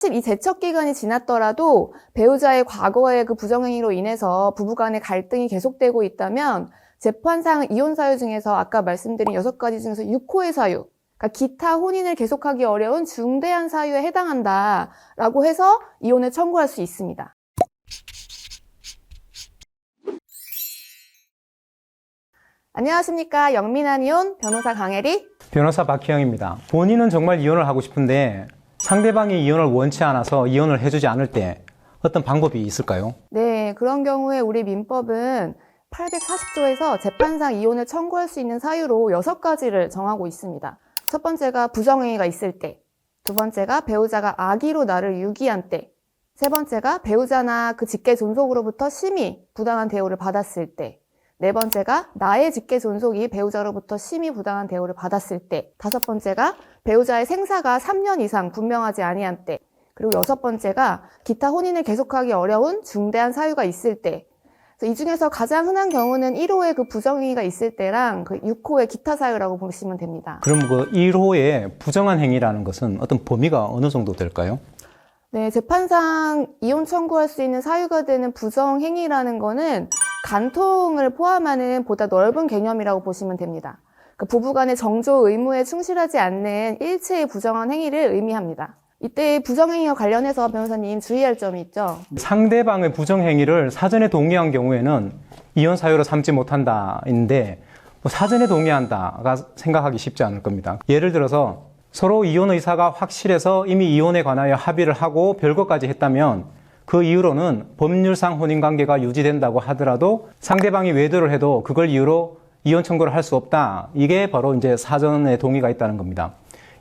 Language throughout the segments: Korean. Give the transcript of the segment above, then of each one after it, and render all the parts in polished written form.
사실 이 제척 기간이 지났더라도 배우자의 과거의 그 부정행위로 인해서 부부간의 갈등이 계속되고 있다면 재판상 이혼 사유 중에서 아까 말씀드린 6가지 중에서 6호의 사유, 그러니까 기타 혼인을 계속하기 어려운 중대한 사유에 해당한다라고 해서 이혼을 청구할 수 있습니다. 안녕하십니까. 영민한 이혼 변호사 강혜리, 변호사 박희영입니다. 본인은 정말 이혼을 하고 싶은데 상대방이 이혼을 원치 않아서 이혼을 해주지 않을 때 어떤 방법이 있을까요? 네, 그런 경우에 우리 민법은 840조에서 재판상 이혼을 청구할 수 있는 사유로 6가지를 정하고 있습니다. 첫 번째가 부정행위가 있을 때, 두 번째가 배우자가 악의로 나를 유기한 때, 세 번째가 배우자나 그 직계 존속으로부터 심히 부당한 대우를 받았을 때, 네 번째가 나의 직계 존속이 배우자로부터 심히 부당한 대우를 받았을 때, 다섯 번째가 배우자의 생사가 3년 이상 분명하지 아니한 때, 그리고 여섯 번째가 기타 혼인을 계속하기 어려운 중대한 사유가 있을 때. 이 중에서 가장 흔한 경우는 1호의 그 부정행위가 있을 때랑 그 6호의 기타 사유라고 보시면 됩니다. 그럼 그 1호의 부정한 행위라는 것은 어떤 범위가 어느 정도 될까요? 네, 재판상 이혼 청구할 수 있는 사유가 되는 부정행위라는 거는 간통을 포함하는 보다 넓은 개념이라고 보시면 됩니다. 그러니까 부부간의 정조 의무에 충실하지 않는 일체의 부정한 행위를 의미합니다. 이때 부정행위와 관련해서 변호사님 주의할 점이 있죠. 상대방의 부정행위를 사전에 동의한 경우에는 이혼 사유로 삼지 못한다인데 사전에 동의한다가 생각하기 쉽지 않을 겁니다. 예를 들어서 서로 이혼 의사가 확실해서 이미 이혼에 관하여 합의를 하고 별거까지 했다면 그 이후로는 법률상 혼인관계가 유지된다고 하더라도 상대방이 외도를 해도 그걸 이유로 이혼 청구를 할 수 없다. 이게 바로 이제 사전에 동의가 있다는 겁니다.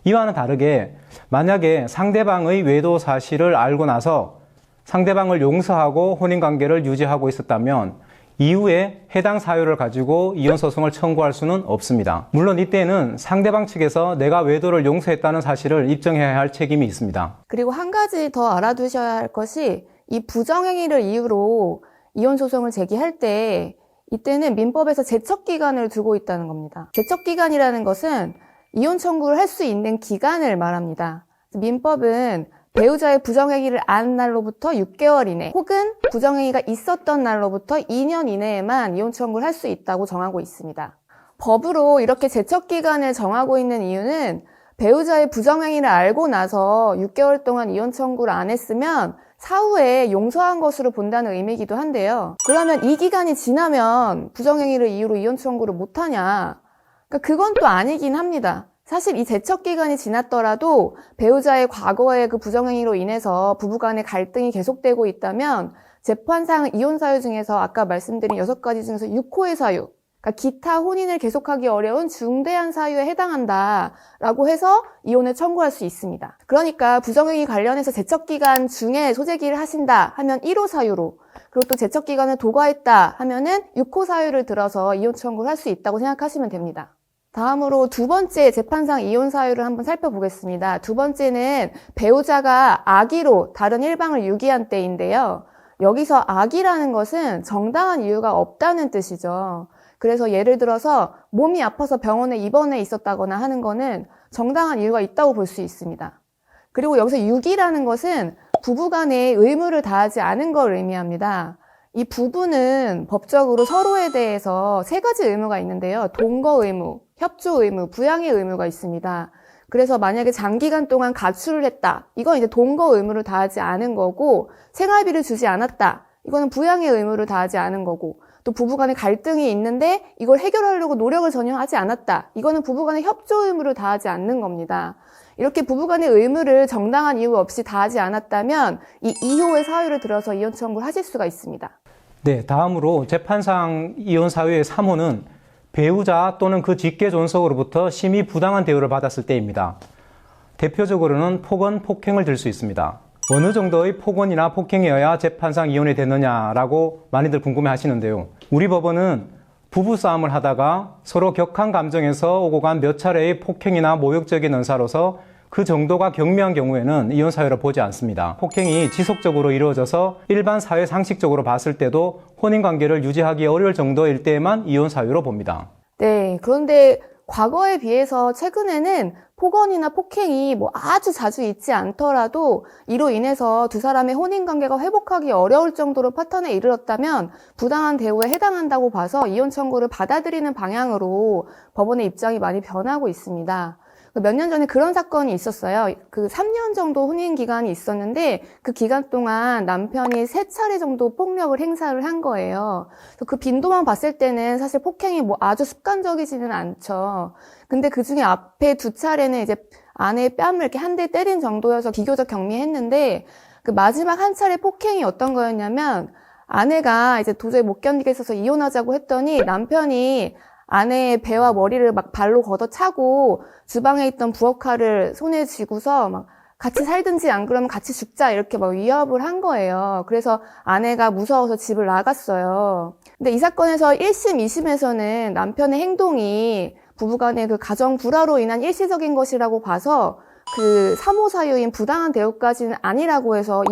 이와는 다르게 만약에 상대방의 외도 사실을 알고 나서 상대방을 용서하고 혼인관계를 유지하고 있었다면 이후에 해당 사유를 가지고 이혼소송을 청구할 수는 없습니다. 물론 이때는 상대방 측에서 내가 외도를 용서했다는 사실을 입증해야 할 책임이 있습니다. 그리고 한 가지 더 알아두셔야 할 것이 이 부정행위를 이유로 이혼소송을 제기할 때 이때는 민법에서 제척기간을 두고 있다는 겁니다. 제척기간이라는 것은 이혼 청구를 할 수 있는 기간을 말합니다. 민법은 배우자의 부정행위를 안 날로부터 6개월 이내 혹은 부정행위가 있었던 날로부터 2년 이내에만 이혼 청구를 할 수 있다고 정하고 있습니다. 법으로 이렇게 제척기간을 정하고 있는 이유는 배우자의 부정행위를 알고 나서 6개월 동안 이혼 청구를 안 했으면 사후에 용서한 것으로 본다는 의미이기도 한데요. 그러면 이 기간이 지나면 부정행위를 이유로 이혼 청구를 못하냐? 그러니까 그건 또 아니긴 합니다. 사실 이 제척 기간이 지났더라도 배우자의 과거의 그 부정행위로 인해서 부부간의 갈등이 계속되고 있다면 재판상 이혼 사유 중에서 아까 말씀드린 6가지 중에서 6호의 사유, 그러니까 기타 혼인을 계속하기 어려운 중대한 사유에 해당한다라고 해서 이혼을 청구할 수 있습니다. 그러니까 부정행위 관련해서 제척기간 중에 소재기를 하신다 하면 1호 사유로, 그리고 또 제척기간을 도과했다 하면은 6호 사유를 들어서 이혼 청구를 할 수 있다고 생각하시면 됩니다. 다음으로 두 번째 재판상 이혼 사유를 한번 살펴보겠습니다. 두 번째는 배우자가 악의로 다른 일방을 유기한 때인데요. 여기서 악의라는 것은 정당한 이유가 없다는 뜻이죠. 그래서 예를 들어서 몸이 아파서 병원에 입원해 있었다거나 하는 거는 정당한 이유가 있다고 볼 수 있습니다. 그리고 여기서 유기라는 것은 부부간의 의무를 다하지 않은 걸 의미합니다. 이 부부는 법적으로 서로에 대해서 3가지 의무가 있는데요. 동거 의무, 협조 의무, 부양의 의무가 있습니다. 그래서 만약에 장기간 동안 가출을 했다. 이건 이제 동거 의무를 다하지 않은 거고, 생활비를 주지 않았다. 이거는 부양의 의무를 다하지 않은 거고, 또 부부간의 갈등이 있는데 이걸 해결하려고 노력을 전혀 하지 않았다. 이거는 부부간의 협조 의무를 다하지 않는 겁니다. 이렇게 부부간의 의무를 정당한 이유 없이 다하지 않았다면 이 2호의 사유를 들어서 이혼 청구를 하실 수가 있습니다. 네, 다음으로 재판상 이혼 사유의 3호는 배우자 또는 그 직계 존속으로부터 심히 부당한 대우를 받았을 때입니다. 대표적으로는 폭언, 폭행을 들 수 있습니다. 어느 정도의 폭언이나 폭행이어야 재판상 이혼이 되느냐라고 많이들 궁금해 하시는데요. 우리 법원은 부부싸움을 하다가 서로 격한 감정에서 오고 간 몇 차례의 폭행이나 모욕적인 언사로서 그 정도가 경미한 경우에는 이혼 사유로 보지 않습니다. 폭행이 지속적으로 이루어져서 일반 사회 상식적으로 봤을 때도 혼인관계를 유지하기 어려울 정도일 때에만 이혼 사유로 봅니다. 네, 그런데 과거에 비해서 최근에는 폭언이나 폭행이 뭐 아주 자주 있지 않더라도 이로 인해서 두 사람의 혼인관계가 회복하기 어려울 정도로 파탄에 이르렀다면 부당한 대우에 해당한다고 봐서 이혼 청구를 받아들이는 방향으로 법원의 입장이 많이 변하고 있습니다. 몇 년 전에 그런 사건이 있었어요. 그 3년 정도 혼인 기간이 있었는데 그 기간 동안 남편이 3차례 정도 폭력을 행사를 한 거예요. 그 빈도만 봤을 때는 사실 폭행이 뭐 아주 습관적이지는 않죠. 근데 그 중에 앞에 2차례는 이제 아내의 뺨을 이렇게 한 대 때린 정도여서 비교적 경미했는데 그 마지막 한 차례 폭행이 어떤 거였냐면 아내가 이제 도저히 못 견디겠어서 이혼하자고 했더니 남편이 아내의 배와 머리를 막 발로 걷어차고 주방에 있던 부엌칼을 손에 쥐고서 막 같이 살든지 안 그러면 같이 죽자 이렇게 막 위협을 한 거예요. 그래서 아내가 무서워서 집을 나갔어요. 근데 이 사건에서 1심, 2심에서는 남편의 행동이 부부간의 그 가정 불화로 인한 일시적인 것이라고 봐서 그 사모 사유인 부당한 대우까지는 아니라고 해서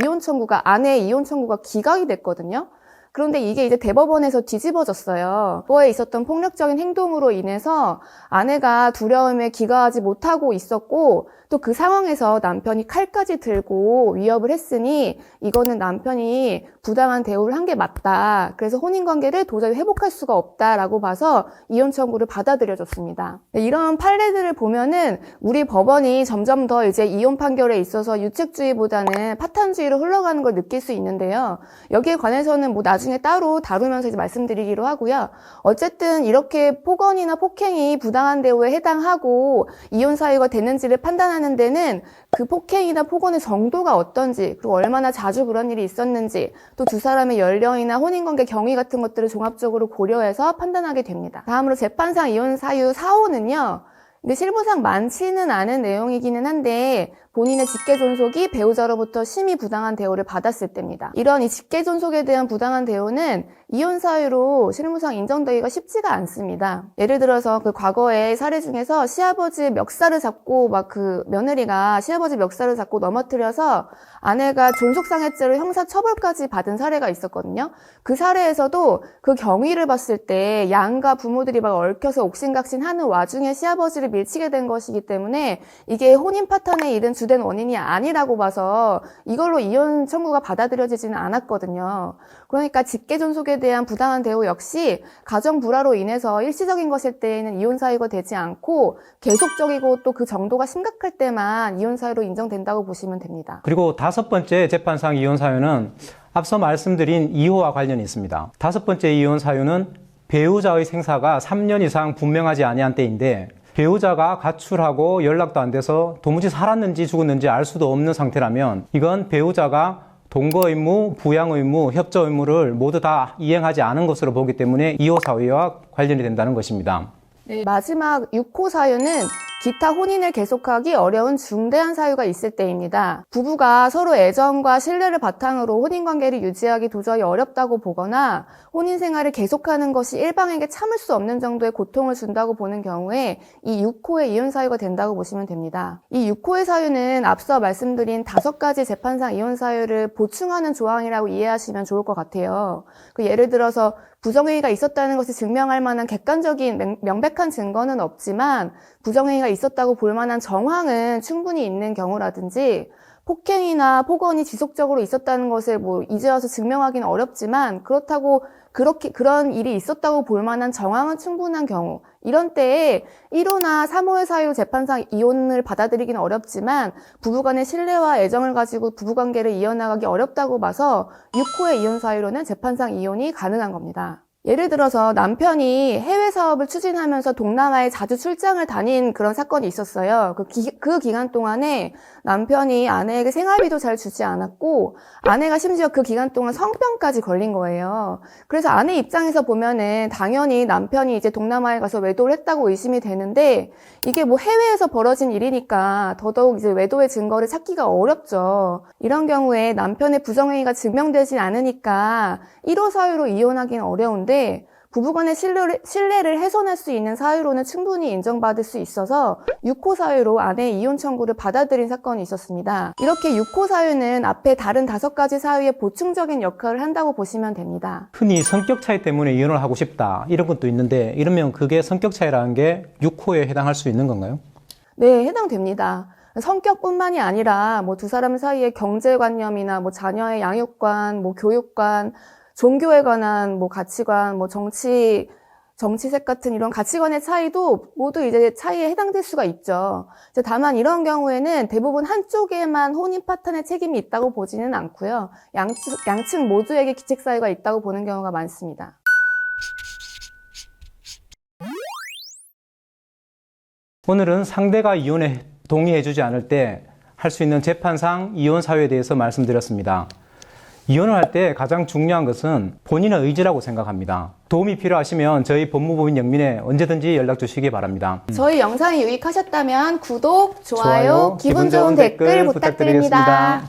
아내의 이혼 청구가 기각이 됐거든요. 그런데 이게 이제 대법원에서 뒤집어졌어요. 과거에 있었던 폭력적인 행동으로 인해서 아내가 두려움에 기가하지 못하고 있었고 또 그 상황에서 남편이 칼까지 들고 위협을 했으니 이거는 남편이 부당한 대우를 한 게 맞다. 그래서 혼인관계를 도저히 회복할 수가 없다라고 봐서 이혼 청구를 받아들여줬습니다. 이런 판례들을 보면은 우리 법원이 점점 더 이제 이혼 판결에 있어서 유책주의보다는 파탄주의로 흘러가는 걸 느낄 수 있는데요. 여기에 관해서는 뭐 나중에 따로 다루면서 이제 말씀드리기로 하고요. 어쨌든 이렇게 폭언이나 폭행이 부당한 대우에 해당하고 이혼 사유가 되는지를 판단하는 데는 그 폭행이나 폭언의 정도가 어떤지 그리고 얼마나 자주 그런 일이 있었는지 또 두 사람의 연령이나 혼인관계 경위 같은 것들을 종합적으로 고려해서 판단하게 됩니다. 다음으로 재판상 이혼 사유 4호는요. 근데 실무상 많지는 않은 내용이기는 한데 본인의 직계존속이 배우자로부터 심히 부당한 대우를 받았을 때입니다. 이런 이 직계존속에 대한 부당한 대우는 이혼 사유로 실무상 인정되기가 쉽지가 않습니다. 예를 들어서 그 과거의 사례 중에서 시아버지 멱살을 잡고 막 그 며느리가 시아버지 멱살을 잡고 넘어뜨려서 아내가 존속상해죄로 형사처벌까지 받은 사례가 있었거든요. 그 사례에서도 그 경위를 봤을 때 양가 부모들이 막 얽혀서 옥신각신하는 와중에 시아버지를 밀치게 된 것이기 때문에 이게 혼인 파탄에 이른 주된 원인이 아니라고 봐서 이걸로 이혼 청구가 받아들여지지는 않았거든요. 그러니까 직계존속에 대한 부당한 대우 역시 가정 불화로 인해서 일시적인 것일 때에는 이혼 사유가 되지 않고 계속적이고 또 그 정도가 심각할 때만 이혼 사유로 인정된다고 보시면 됩니다. 그리고 5번째 재판상 이혼 사유는 앞서 말씀드린 2호와 관련이 있습니다. 5번째 이혼 사유는 배우자의 생사가 3년 이상 분명하지 아니한 때인데 배우자가 가출하고 연락도 안 돼서 도무지 살았는지 죽었는지 알 수도 없는 상태라면 이건 배우자가 동거 의무, 부양 의무, 협조 의무를 모두 다 이행하지 않은 것으로 보기 때문에 2호 사유와 관련이 된다는 것입니다. 네, 마지막 6호 사유는 기타 혼인을 계속하기 어려운 중대한 사유가 있을 때입니다. 부부가 서로 애정과 신뢰를 바탕으로 혼인관계를 유지하기 도저히 어렵다고 보거나 혼인 생활을 계속하는 것이 일방에게 참을 수 없는 정도의 고통을 준다고 보는 경우에 이 6호의 이혼 사유가 된다고 보시면 됩니다. 이 6호의 사유는 앞서 말씀드린 5가지 재판상 이혼 사유를 보충하는 조항이라고 이해하시면 좋을 것 같아요. 예를 들어서 부정행위가 있었다는 것을 증명할 만한 객관적인 명백한 증거는 없지만 부정행위가 있었다고 볼 만한 정황은 충분히 있는 경우라든지 폭행이나 폭언이 지속적으로 있었다는 것을 이제 와서 증명하기는 어렵지만 그렇다고 그런 일이 있었다고 볼 만한 정황은 충분한 경우, 이런 때에 1호나 3호의 사유 재판상 이혼을 받아들이기는 어렵지만 부부간의 신뢰와 애정을 가지고 부부관계를 이어나가기 어렵다고 봐서 6호의 이혼 사유로는 재판상 이혼이 가능한 겁니다. 예를 들어서 남편이 해외 사업을 추진하면서 동남아에 자주 출장을 다닌 그런 사건이 있었어요. 그 기간 동안에 남편이 아내에게 생활비도 잘 주지 않았고 아내가 심지어 그 기간 동안 성병까지 걸린 거예요. 그래서 아내 입장에서 보면은 당연히 남편이 이제 동남아에 가서 외도를 했다고 의심이 되는데 이게 해외에서 벌어진 일이니까 더더욱 이제 외도의 증거를 찾기가 어렵죠. 이런 경우에 남편의 부정행위가 증명되지 않으니까 1호 사유로 이혼하기는 어려운데 부부간의 신뢰를 훼손할 수 있는 사유로는 충분히 인정받을 수 있어서 6호 사유로 아내의 이혼 청구를 받아들인 사건이 있었습니다. 이렇게 6호 사유는 앞에 다른 5가지 사유의 보충적인 역할을 한다고 보시면 됩니다. 흔히 성격 차이 때문에 이혼을 하고 싶다 이런 것도 있는데 이러면 그게 성격 차이라는 게 6호에 해당할 수 있는 건가요? 네, 해당됩니다. 성격뿐만이 아니라 뭐 두 사람 사이의 경제관념이나 뭐 자녀의 양육관, 뭐 교육관, 종교에 관한 뭐 가치관, 뭐 정치색 같은 이런 가치관의 차이도 모두 이제 차이에 해당될 수가 있죠. 이제 다만 이런 경우에는 대부분 한쪽에만 혼인 파탄의 책임이 있다고 보지는 않고요. 양측 모두에게 기책 사유가 있다고 보는 경우가 많습니다. 오늘은 상대가 이혼에 동의해주지 않을 때 할 수 있는 재판상 이혼 사유에 대해서 말씀드렸습니다. 이혼을 할 때 가장 중요한 것은 본인의 의지라고 생각합니다. 도움이 필요하시면 저희 법무법인 영민에 언제든지 연락 주시기 바랍니다. 저희 영상이 유익하셨다면 구독, 좋아요, 기분 좋은 댓글 부탁드립니다.